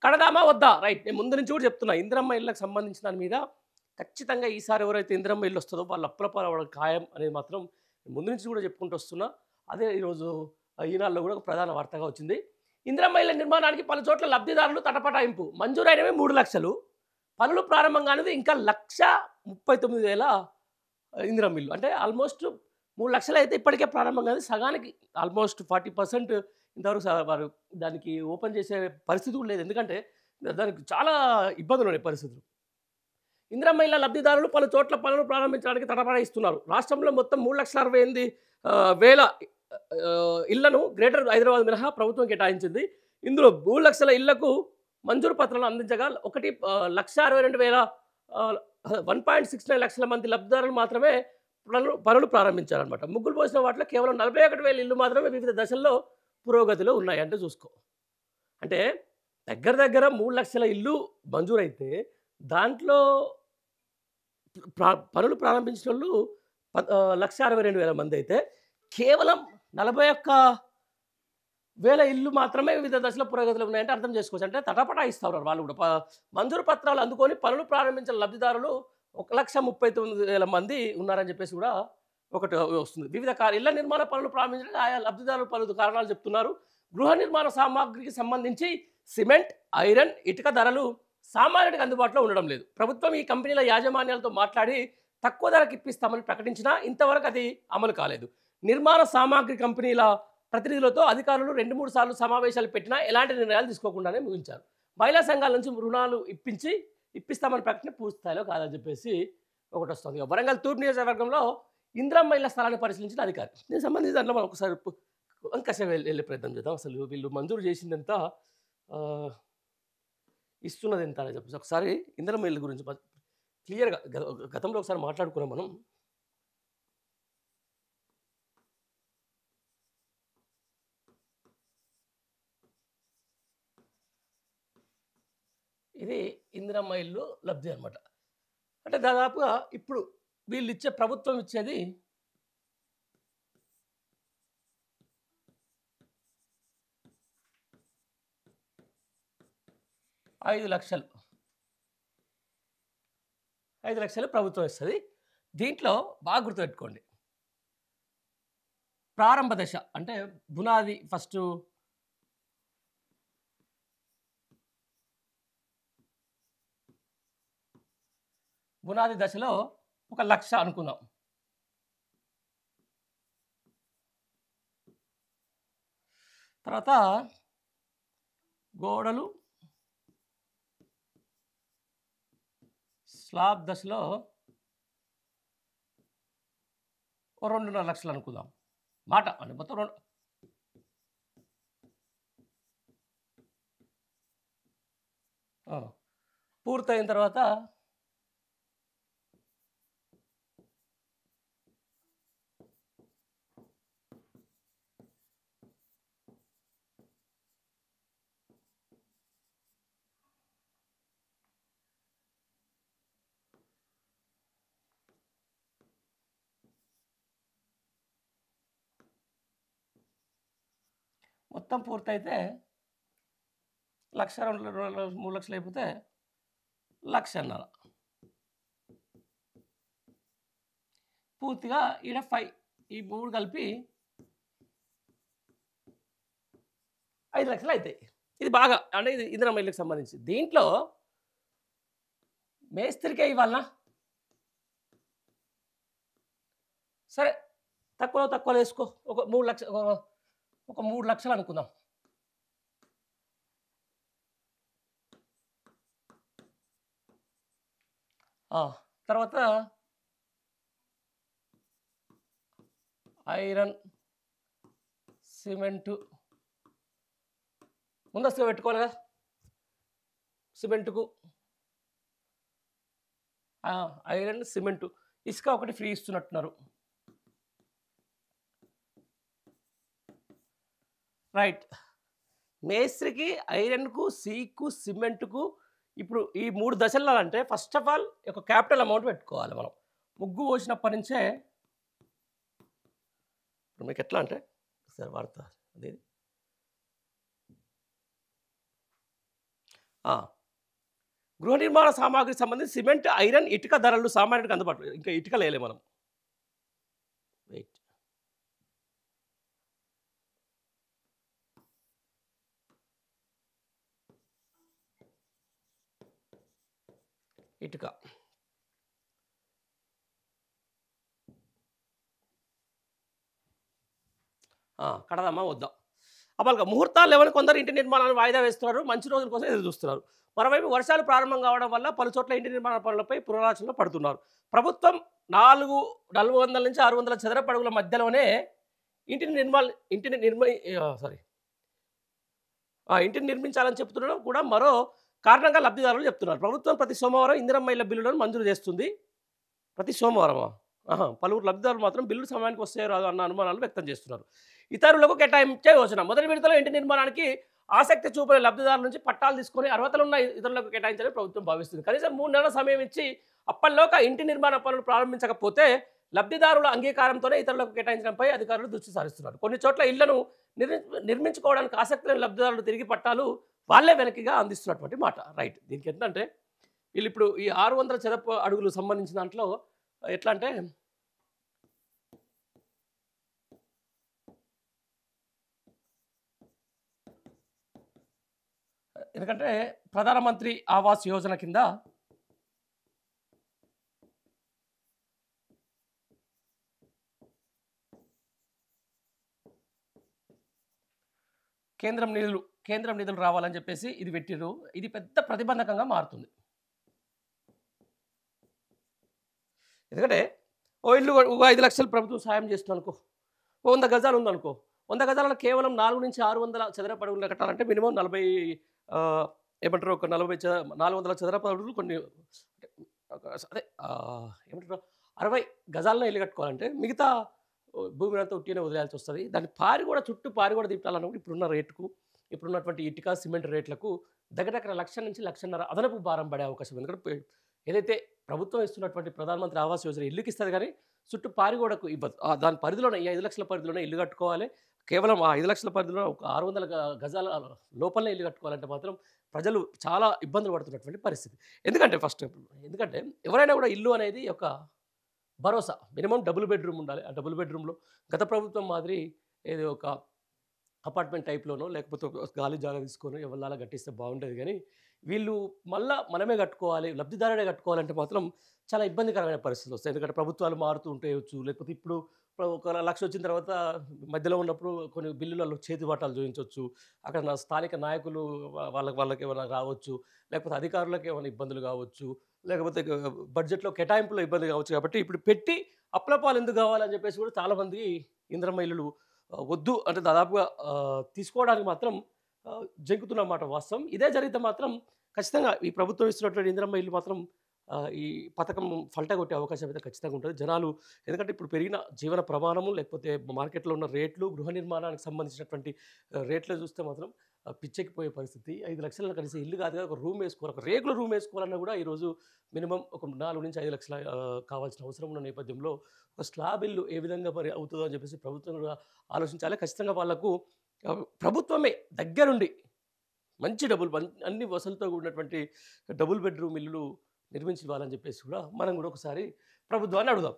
కడదామా వద్దా? రైట్. నేను ముందు నుంచి కూడా చెప్తున్నా. ఇందిరమ్మ ఇళ్ళకి సంబంధించిన దాని మీద ఖచ్చితంగా ఈసారి ఎవరైతే ఇందిరమ్మ ఇల్లు వస్తదో వాళ్ళు అప్పుల పాలవ్వడం ఖాయం అనేది మాత్రం ముందు నుంచి కూడా చెప్పుకుంటూ వస్తున్నా. అదే ఈరోజు ఈనాడులో కూడా ఒక ప్రధాన వార్తగా వచ్చింది. ఇందిరమ్మ ఇళ్ళ నిర్మాణానికి పలు చోట్ల లబ్ధిదారులు తటపటాయింపు. మంజూరైనవి 3,00,000. పనులు ప్రారంభం కానిది ఇంకా 1,39,000 ఇందిరమ్మ ఇల్లు. అంటే ఆల్మోస్ట్ 3,00,000 అయితే ఇప్పటికే ప్రారంభం కాదు. సగానికి ఆల్మోస్ట్ 40% ఇంతవరకు వారు దానికి ఓపెన్ చేసే పరిస్థితి కూడా లేదు. ఎందుకంటే దానికి చాలా ఇబ్బందులున్నాయి పరిస్థితులు. ఇందిరమ్మ ఇళ్ల లబ్ధిదారులు పలు చోట్ల పనులు ప్రారంభించడానికి తటపడాయిస్తున్నారు. రాష్ట్రంలో మొత్తం 3,68,000 ఇళ్లను గ్రేటర్ హైదరాబాద్ మినహా ప్రభుత్వం కేటాయించింది. ఇందులో 3,00,000 ఇళ్లకు మంజూరు పత్రాలు అందించగా 1,62,000 1.69 లక్షల మంది లబ్ధిదారులు మాత్రమే పనులు ప్రారంభించారనమాట. ముగ్గులు పోసిన వాటిలో కేవలం 41,000 ఇళ్లు మాత్రమే వివిధ దశల్లో పురోగతిలో ఉన్నాయి. అంటే చూసుకో. అంటే దగ్గర దగ్గర 3,00,000 ఇల్లు మంజూరైతే దాంట్లో పనులు ప్రారంభించినోళ్ళు 1,62,000 మంది అయితే కేవలం 41,000 ఇల్లు మాత్రమే వివిధ దశల పురోగతిలో ఉన్నాయంటే అర్థం చేసుకోవచ్చు. అంటే తటపటాయిస్తారు వాళ్ళు కూడా. మంజూరు పత్రాలు అందుకొని పనులు ప్రారంభించిన లబ్ధిదారులు 1,39,000 మంది ఉన్నారని చెప్పేసి కూడా ఒకటి వస్తుంది. వివిధ ఇళ్ల నిర్మాణ పనులు ప్రారంభించడానికి ఆయా లబ్ధిదారులు పలు కారణాలు చెప్తున్నారు. గృహ నిర్మాణ సామాగ్రికి సంబంధించి సిమెంట్, ఐరన్, ఇటుక ధరలు సామాన్యుడికి అందుబాటులో ఉండడం లేదు. ప్రభుత్వం ఈ కంపెనీల యాజమాన్యాలతో మాట్లాడి తక్కువ ధరకు ఇప్పిస్తామని ప్రకటించినా ఇంతవరకు అది అమలు కాలేదు. నిర్మాణ సామాగ్రి కంపెనీల ప్రతినిధులతో అధికారులు 2-3 సార్లు సమావేశాలు పెట్టినా ఎలాంటి నిర్ణయాలు తీసుకోకుండానే ముగించారు. మహిళా సంఘాల నుంచి రుణాలు ఇప్పిస్తామని ప్రకటన పూర్తి స్థాయిలో కాదని చెప్పేసి ఒకటి వస్తుంది. వరంగల్ తూర్పు నియోజకవర్గంలో ఇందిరమ్మ ఇళ్ల స్థలాన్ని పరిశీలించిన అధికారి. దీనికి సంబంధించి దాంట్లో మనం ఒకసారి వంకస వెళ్ళే ప్రయత్నం చేద్దాం. అసలు వీళ్ళు మంజూరు చేసిందంతా ఇస్తున్నది ఎంత అని చెప్పేసి ఒకసారి ఇందిరమ్మ ఇళ్ళ గురించి క్లియర్గా గతంలో ఒకసారి మాట్లాడుకున్నాం మనం. ఇది ఇందిరమ్మ ఇల్లు లబ్ధి అనమాట. అంటే దాదాపుగా ఇప్పుడు వీళ్ళు ఇచ్చే ప్రభుత్వం ఇచ్చేది 5,00,000. 5,00,000 ప్రభుత్వం ఇస్తుంది. దీంట్లో బాగా గుర్తుపెట్టుకోండి. ప్రారంభ దశ అంటే బునాది ఫస్టు బునాది దశలో 1,00,000 అనుకుందాం. తర్వాత గోడలు స్లాబ్ దశలో 2.5 లక్షలు అనుకుందాం. మాట అంటే మొత్తం పూర్తయిన తర్వాత మొత్తం పూర్తయితే 1,00,000, 2 3 లక్షలు అయిపోతే 1,50,000 పూర్తిగా ఈడ 5 ఈ 3 కలిపి 5,00,000 అవుతాయి. ఇది బాగా అంటే ఇది ఇందిరమ్మ ఇళ్ళకి సంబంధించి. దీంట్లో మేస్త్రికే ఇవ్వాలనా? సరే తక్కువలో వేసుకో. ఒక 3,00,000 అనుకుందాం. తర్వాత ఐరన్, సిమెంటు ముందస్తుగా పెట్టుకోవాలి కదా. సిమెంటుకు ఐరన్, సిమెంటు, ఇసుక ఒకటి ఫ్రీ ఇస్తున్నట్టున్నారు. రైట్. మేస్త్రికి, ఐరన్కు, సీకు, సిమెంటుకు ఇప్పుడు ఈ 3 దశల్లో అంటే ఫస్ట్ ఆఫ్ ఆల్ ఒక క్యాపిటల్ అమౌంట్ పెట్టుకోవాలి మనం. ముగ్గు పోసినప్పటి నుంచే ఇప్పుడు మీకు ఎట్లా అంటే సార్ వార్త అదేది ఆ! గృహ నిర్మాణ సామాగ్రికి సంబంధించి సిమెంట్, ఐరన్, ఇటుక ధరలు సామాన్యుడికి అందుబాటులో ఇంకా ఇటుకలేయలే మనం. వెయిట్. ఇటుక. కడదామా? వద్దా? అమలుగా ముహూర్తాలు లేవని కొందరు ఇంటి నిర్మాణాన్ని వాయిదా వేస్తున్నారు. మంచి రోజుల కోసం ఎదురు చూస్తున్నారు. మరోవైపు వర్షాలు ప్రారంభం కావడం వల్ల పలు చోట్ల ఇంటి నిర్మాణ పనులపై పునరాలోచనలో పడుతున్నారు. ప్రభుత్వం 400 నుంచి 600 చదరపు అడుగుల మధ్యలోనే ఇంటిని నిర్మాణ ఇంటిని నిర్మ సారీ ఇంటిని నిర్మించాలని చెప్తుండడం కూడా మరో కారణంగా లబ్ధిదారులు చెప్తున్నారు. ప్రభుత్వం ప్రతి సోమవారం ఇందిరమ్మ ఇళ్ల బిల్లులను మంజూరు చేస్తుంది. ప్రతి సోమవారమా? పలువురు లబ్ధిదారులు మాత్రం బిల్లు సమయానికి వస్తాయో రాదో అన్న అనుమానాలు వ్యక్తం చేస్తున్నారు. ఇతరులకు కేటాయించే యోచన. మొదటి విడతలో ఇంటి నిర్మాణానికి ఆసక్తి చూపే లబ్ధిదారుల నుంచి పట్టాలు తీసుకొని అర్హతలున్న ఇతరులకు కేటాయించాలని ప్రభుత్వం భావిస్తుంది. కనీసం 3 నెలల సమయం ఇచ్చి అప్పట్లోగా ఇంటి నిర్మాణ పనులు ప్రారంభించకపోతే లబ్ధిదారుల అంగీకారంతోనే ఇతరులకు కేటాయించడంపై అధికారులు దృష్టి సారిస్తున్నారు. కొన్ని చోట్ల ఇళ్లను నిర్మించుకోవడానికి ఆసక్తి లేని లబ్ధిదారులు తిరిగి పట్టాలు వాళ్ళే వెనక్కిగా అందిస్తున్నటువంటి మాట. రైట్. దీనికి ఏంటంటే వీళ్ళు ఇప్పుడు ఈ 600 చదరపు అడుగులు సంబంధించిన దాంట్లో ఎట్లా అంటే ఎందుకంటే ప్రధానమంత్రి ఆవాస్ యోజన కింద కేంద్రం నిధులు రావాలని చెప్పేసి ఇది పెట్టిర్రు. ఇది పెద్ద ప్రతిబంధకంగా మారుతుంది. ఎందుకంటే ఓ ఇల్లు 5 లక్షలు ప్రభుత్వం సాయం చేస్తుంది అనుకో, 100 గజాలు ఉందనుకో, 100 గజాలలో కేవలం 4 నుంచి 600 చదరపు అడుగులు కట్టాలంటే మినిమం 40 ఏమంటారు ఒక 400 చదరపు అడుగులు కొన్ని అదే ఏమంటారు 60 గజాలలో ఇల్లు కట్టుకోవాలంటే మిగతా భూమిని అంతా ఉట్టినే వదిలేయాల్సి వస్తుంది. దాన్ని పారి చుట్టూ పారి కూడా తిప్పాలన్నప్పుడు ఇప్పుడున్న రేటుకు ఇప్పుడున్నటువంటి ఇటుక సిమెంట్ రేట్లకు దగ్గర 1,00,000 నుంచి 1,50,000 అదనపు భారం పడే అవకాశం ఉంది. ఎందుకంటే ఏదైతే ప్రభుత్వం ఇస్తున్నటువంటి ప్రధానమంత్రి ఆవాస్ యోజన ఇల్లుకి ఇస్తుంది కానీ చుట్టూ పారిగోడకు ఇవ్వదు. దాని పరిధిలోనే ఈ 5 లక్షల పరిధిలోనే ఇల్లు కట్టుకోవాలి. కేవలం ఆ 5 లక్షల పరిధిలో ఒక 600 గజాల లోపలనే ఇల్లు కట్టుకోవాలంటే మాత్రం ప్రజలు చాలా ఇబ్బందులు పడుతున్నటువంటి పరిస్థితి. ఎందుకంటే ఎవరైనా కూడా ఇల్లు అనేది ఒక భరోసా. మినిమం డబుల్ బెడ్రూమ్ ఉండాలి. ఆ డబుల్ బెడ్రూమ్‌లో గత ప్రభుత్వం మాదిరి ఏదో ఒక అపార్ట్మెంట్ టైప్‌లోనో లేకపోతే ఒక గాలి జాగా తీసుకొని ఎవరిలాగా కట్టిస్తే బాగుండేది కానీ వీళ్ళు మళ్ళా మనమే కట్టుకోవాలి, లబ్ధిదారుడే కట్టుకోవాలంటే మాత్రం చాలా ఇబ్బందికరమైన పరిస్థితులు వస్తాయి. ఎందుకంటే ప్రభుత్వాలు మారుతూ ఉండవచ్చు. లేకపోతే ఇప్పుడు ఒక 1,00,000 వచ్చిన తర్వాత మధ్యలో ఉన్నప్పుడు కొన్ని బిల్లులలో చేతివాటాలు చూయించొచ్చు. అక్కడ స్థానిక నాయకులు వాళ్ళకి ఏమైనా రావచ్చు. లేకపోతే అధికారులకు ఏమైనా ఇబ్బందులు కావచ్చు. లేకపోతే బడ్జెట్‌లో కేటాయింపులో ఇబ్బంది కావచ్చు. కాబట్టి ఇప్పుడు పెట్టి అప్పులపాలు ఎందుకు కావాలని చెప్పేసి కూడా చాలామంది ఇందిరమ్మ ఇల్లులు వద్దు అంటే దాదాపుగా తీసుకోవడానికి మాత్రం జంకుతున్నమాట వాస్తవం. ఇదే జరిగితే మాత్రం ఖచ్చితంగా ఈ ప్రభుత్వం ఇస్తున్నటువంటి ఇందిరమ్మ ఇల్లు మాత్రం ఈ పథకం ఫల్టా కొట్టే అవకాశం అయితే ఖచ్చితంగా ఉంటుంది. జనాలు ఎందుకంటే ఇప్పుడు పెరిగిన జీవన ప్రమాణము లేకపోతే మార్కెట్‌లో ఉన్న రేట్లు, గృహ నిర్మాణానికి సంబంధించినటువంటి రేట్లు చూస్తే మాత్రం పిచ్చెక్కిపోయే పరిస్థితి. 5 లక్షలు కలిసి ఇల్లు కాదు కదా, ఒక రూమ్ వేసుకోవాలి. ఒక రేకుల రూమ్ వేసుకోవాలన్నా కూడా ఈరోజు మినిమం ఒక 4-5 లక్షల కావాల్సిన అవసరం ఉన్న నేపథ్యంలో ఒక స్లాబ్ ఇల్లు ఏ విధంగా మరి అవుతుందో అని చెప్పేసి ప్రభుత్వం కూడా ఆలోచించాలి. ఖచ్చితంగా వాళ్ళకు ప్రభుత్వమే దగ్గరుండి మంచి అన్ని వసతులతో కూడినటువంటి డబుల్ బెడ్రూమ్ ఇల్లులు నిర్మించి ఇవ్వాలని చెప్పేసి కూడా మనం కూడా ఒకసారి ప్రభుత్వాన్ని అడుగుదాం.